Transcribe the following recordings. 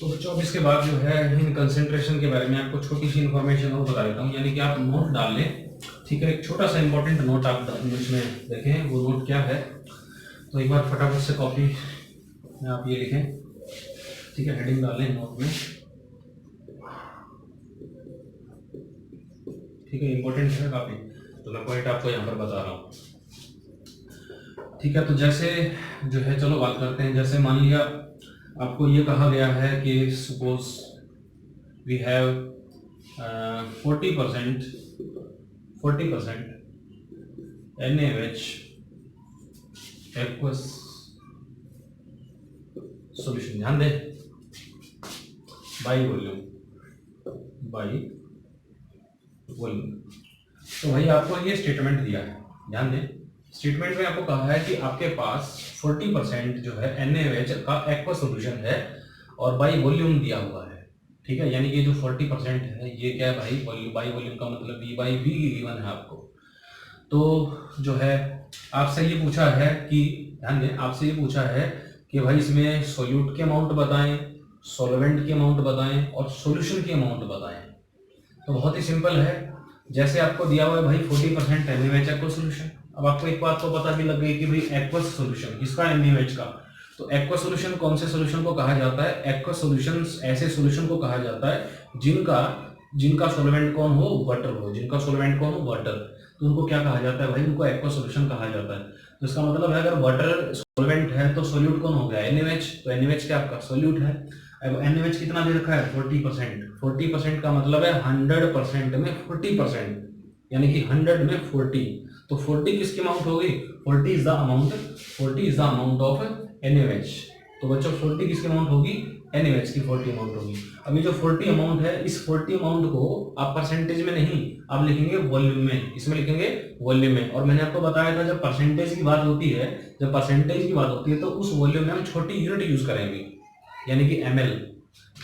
तो बच्चों अब इसके बाद जो है इन कंसंट्रेशन के बारे में आपको छोटी सी इन्फॉर्मेशन और बता देता हूँ, यानी कि आप नोट डाल लें। ठीक है, एक छोटा सा इंपॉर्टेंट नोट आप इसमें देखें, वो नोट क्या है। तो एक बार फटाफट से कॉपी में आप ये लिखें। ठीक है, हेडिंग डाल लें नोट में। ठीक है, इंपॉर्टेंट है काफ़ी, तो मैं पॉइंट आपको यहाँ पर बता रहा हूँ। ठीक है, तो जैसे जो है चलो बात करते हैं। जैसे मान लिया आपको ये कहा गया है कि suppose we have 40% NaOH aqueous solution, ध्यान दें, बाई वॉल्यूम। तो भाई आपको ये स्टेटमेंट दिया है, ध्यान दें। स्टेटमेंट में आपको कहा है कि आपके पास 40% जो है NaOH का एक्वा सॉल्यूशन है और बाई वॉल्यूम दिया हुआ है। ठीक है, यानी कि जो 40% है ये क्या है भाई, बाई वॉल्यूम का मतलब V/V गिवन है आपको। तो जो है आपसे ये पूछा है कि, ध्यान दें, आपसे ये पूछा है कि भाई इसमें सोल्यूट के अमाउंट बताएं, सॉल्वेंट के अमाउंट बताएं और सॉल्यूशन के अमाउंट बताएं। तो बहुत ही सिंपल है, जैसे आपको दिया हुआ है भाई 40% NaOH एक्वस सॉल्यूशन। अब आपको एक बात तो पता भी लग गई कि भाई एक्वस सॉल्यूशन किसका, NaOH का। तो एक्वस सॉल्यूशन कौन से सॉल्यूशन को कहा जाता है? एक्वस सॉल्यूशंस ऐसे सॉल्यूशन को कहा जाता है जिनका सॉल्वेंट कौन हो, वाटर हो। जिनका सॉल्वेंट कौन हो, वाटर। तो उनको क्या कहा जाता है भाई? उनको एक्वस सॉल्यूशन कहा जाता है। तो इसका मतलब है अगर वाटर सॉल्वेंट है तो सॉल्यूट कौन हो गया? NaOH। तो NaOH क्या आपका सॉल्यूट है। अब NaOH कितना दे रखा है? 40%। 40% का मतलब है 100% में 40%, यानी कि 100 में 40। तो 40 किसकी अमाउंट होगी? 40 is the amount of NaOH। तो बच्चों 40 किसकी अमाउंट होगी? NaOH की 40 अमाउंट होगी। अभी जो 40 अमाउंट है, इस 40 अमाउंट को आप परसेंटेज में नहीं, आप लिखेंगे वॉल्यूम में। इसमें लिखेंगे वॉल्यूम में। और मैंने आपको बताया था जब परसेंटेज की बात होती है तो उस वॉल्यूम में हम छोटी यूनिट यूज करेंगे, यानी कि ml।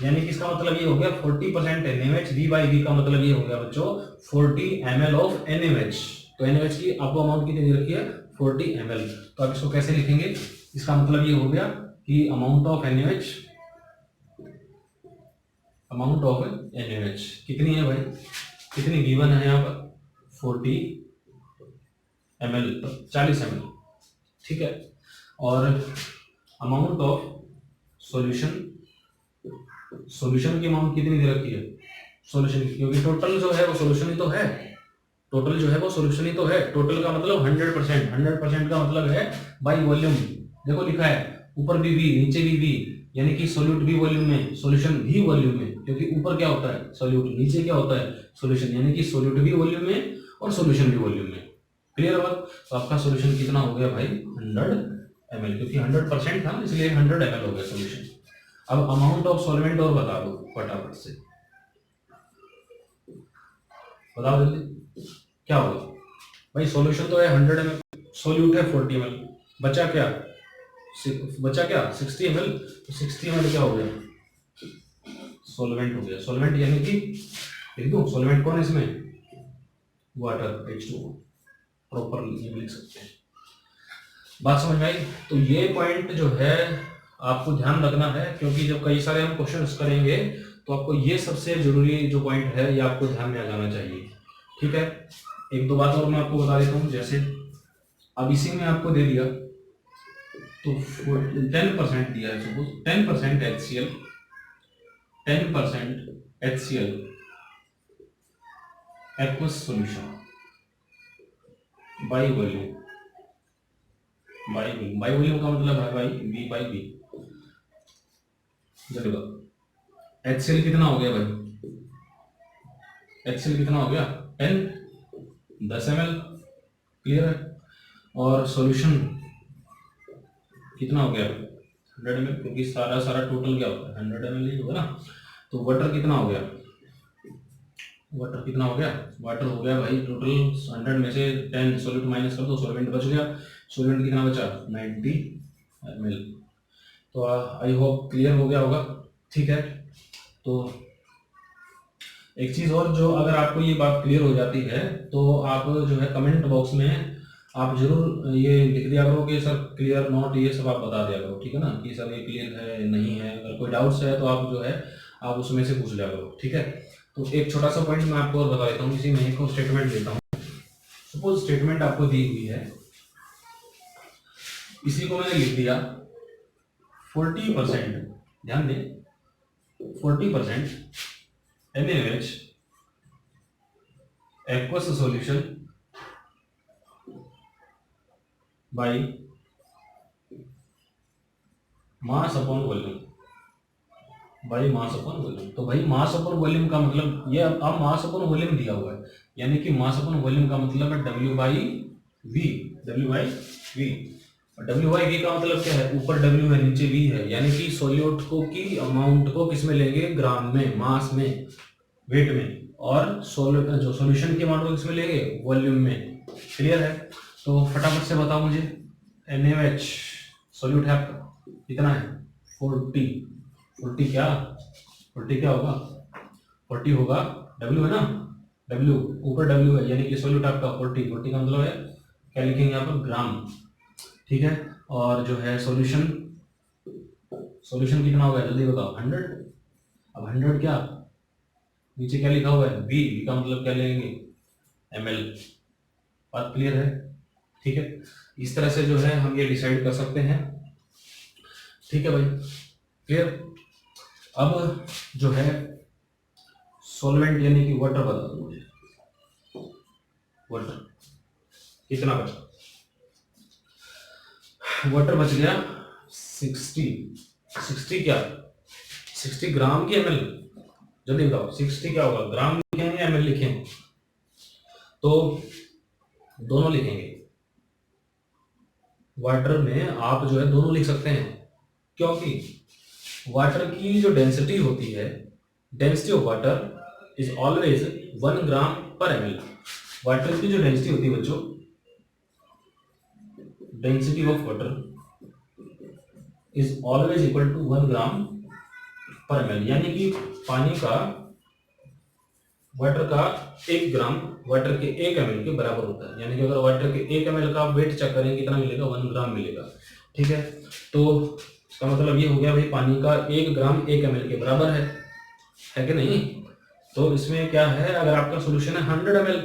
यानी कि इसका मतलब ये हो गया 40% NaOH, V/V का मतलब ये हो गया बच्चों 40 ml ऑफ NaOH। तो NaOH की आपको अमाउंट कितनी दे रखी है? 40 ml। तो आप इसको कैसे लिखेंगे? इसका मतलब ये हो गया कि अमाउंट ऑफ NaOH कितनी है भाई? कितनी गिवन है यहाँ पर? 40 ml, 40 ml। ठीक है, और अमाउंट ऑफ सॉल्यूशन की अमाउंट कितनी दे रखी है? सॉल्यूशन की, क्योंकि टोटल जो है वो सॉल्यूशन ही तो है। टोटल का मतलब 100% का मतलब है बाई वॉल्यूम। देखो लिखा है ऊपर भी V नीचे भी V, यानी कि सोल्यूट भी वॉल्यूम में, सॉल्यूशन भी वॉल्यूम में। क्योंकि ऊपर क्या होता है? सोल्यूट, नीचे क्या होता है? सॉल्यूशन। यानी कि सोल्यूट भी वॉल्यूम में और सॉल्यूशन भी वॉल्यूम में। क्लियर बात? तो आपका सॉल्यूशन कितना हो गया भाई? 100 ml, क्योंकि 100% था इसलिए 100 ml हो गया सॉल्यूशन। अब अमाउंट ऑफ सॉल्वेंट और बता दो फटाफट से, बताओ जल्दी, क्या होगा भाई? सॉल्यूशन तो है 100 ml, सॉल्यूट है 40 ml, बचा क्या 60 ml। तो 60 ml क्या हो गया? सॉल्वेंट हो गया। सॉल्वेंट यानी कि लिख दूं, सॉल्वेंट कौन है इसमें? Water, H2O। प्रॉपर ये लिख सकते हैं। बात समझ में आई? तो ये पॉइंट जो है आपको ध्यान रखना है, क्योंकि जब कई सारे हम क्वेश्चंस करेंगे तो आपको ये सबसे जरूरी जो पॉइंट है ये आपको ध्यान में आ जाना चाहिए। ठीक है, एक दो बात और मैं आपको बता देता हूँ। जैसे अब इसी में आपको दे दिया तो 10% दिया है, suppose 10% HCl aqueous solution by volume का मतलब है भाई V/V। चलेगा, HCl कितना हो गया भाई? HCl कितना हो गया? 10 ml। क्लियर है? और सॉल्यूशन कितना हो गया? 100 ml, क्योंकि सारा टोटल क्या होता है? 100 ml ही होगा ना। तो वाटर कितना हो गया? वाटर हो गया भाई टोटल 100 में से 10 सॉल्यूट माइनस कर दो, सॉल्वेंट बच गया। सॉल्वेंट कितना बचा? 90 ml। तो आई होप क्लियर हो गया होगा। ठीक है, तो एक चीज और, जो अगर आपको ये बात क्लियर हो जाती है तो आप जो है कमेंट बॉक्स में आप जरूर ये लिख दिया करो कि सर क्लियर नॉट, ये सब आप बता दिया करो। ठीक है ना, कि सर ये क्लियर है नहीं है। अगर अगर कोई डाउट्स है तो आप जो है आप उसमें से पूछ लिया करो, ठीक है। तो एक छोटा सा पॉइंट मैं आपको और बता देता हूँ, इसी में एक स्टेटमेंट देता हूँ। सपोज स्टेटमेंट आपको दी हुई है, इसी को मैंने लिख दिया 40%, ध्यान दें 40% NaOH aqueous solution by mass upon volume, by mass upon volume. तो भाई मास अपॉन वॉल्यूम का मतलब ये अब मास अपॉन वॉल्यूम दिया हुआ है, यानी कि मास अपॉन वॉल्यूम का मतलब है W by v, W by v. और W बाई वी का मतलब क्या है, ऊपर W है नीचे V है, यानी कि सॉल्यूट को की अमाउंट को किस में लेंगे, ग्राम में, मास में, वेट में, और जो सॉल्यूशन की अमाउंट को किस में लेंगे, वॉल्यूम में। क्लियर है? तो फटाफट से बताओ मुझे, NaOH सॉल्यूट है आपका कितना है 40 क्या 40 क्या होगा 40 होगा, W है ना, W ऊपर W है, यानी कि सॉल्यूट आपका 40 का मतलब है क्या लिखेंगे यहाँ पर, ग्राम, ठीक है। और जो है सॉल्यूशन कितना होगा जल्दी बताओ, 100। अब 100 क्या, नीचे क्या लिखा हुआ है, V का मतलब क्या लेंगे, ml। बात क्लियर है? ठीक है, इस तरह से जो है हम ये डिसाइड कर सकते हैं, ठीक है भाई, क्लियर। अब जो है सॉल्वेंट यानी कि वाटर बता दो मुझे, वाटर कितना बचा, वाटर बच गया 60 क्या 60 ग्राम की ml, जल्दी बताओ 60 क्या होगा, ग्राम लिखेंगे या ml लिखेंगे, तो दोनों लिखेंगे। वाटर में आप जो है दोनों लिख सकते हैं, क्योंकि वाटर की जो डेंसिटी होती है, density of water is always 1 gram per ml। Water की जो डेंसिटी होती है बच्चों, density of water is always equal to 1 gram per ml, यानी कि पानी का वाटर का 1 ग्राम वाटर के 1 ml के बराबर होता है, यानी कि अगर वाटर के 1 ml का आप वेट चेक करेंगे कितना मिलेगा, 1 ग्राम मिलेगा, ठीक है। तो इसका मतलब ये हो गया भाई पानी का 1 ग्राम 1 ml के बराबर है कि नहीं। तो इसमें क्या है, अगर आपका सोल्यूशन है 100 ml,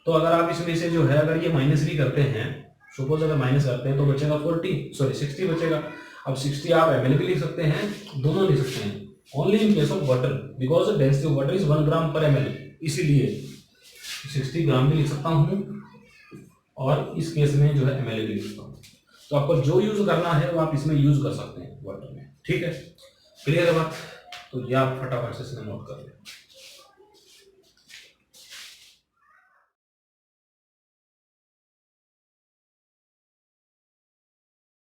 तो अगर आप इसमें से जो है अगर ये माइनस भी करते हैं, सपोज अगर माइनस करते हैं तो बचेगा 60 बचेगा। अब 60 आप ml भी लिख सकते हैं, दोनों लिख सकते हैं, only in case of water because density of water is 1 gram per ml, इसीलिए 60 ग्राम भी लिख सकता हूँ और इस केस में जो है ml भी लिख सकता हूँ। तो आपको जो यूज करना है वो आप इसमें यूज कर सकते हैं वाटर में, ठीक है, क्लियर है बात। तो ये आप फटाफट से इसमें नोट कर लें।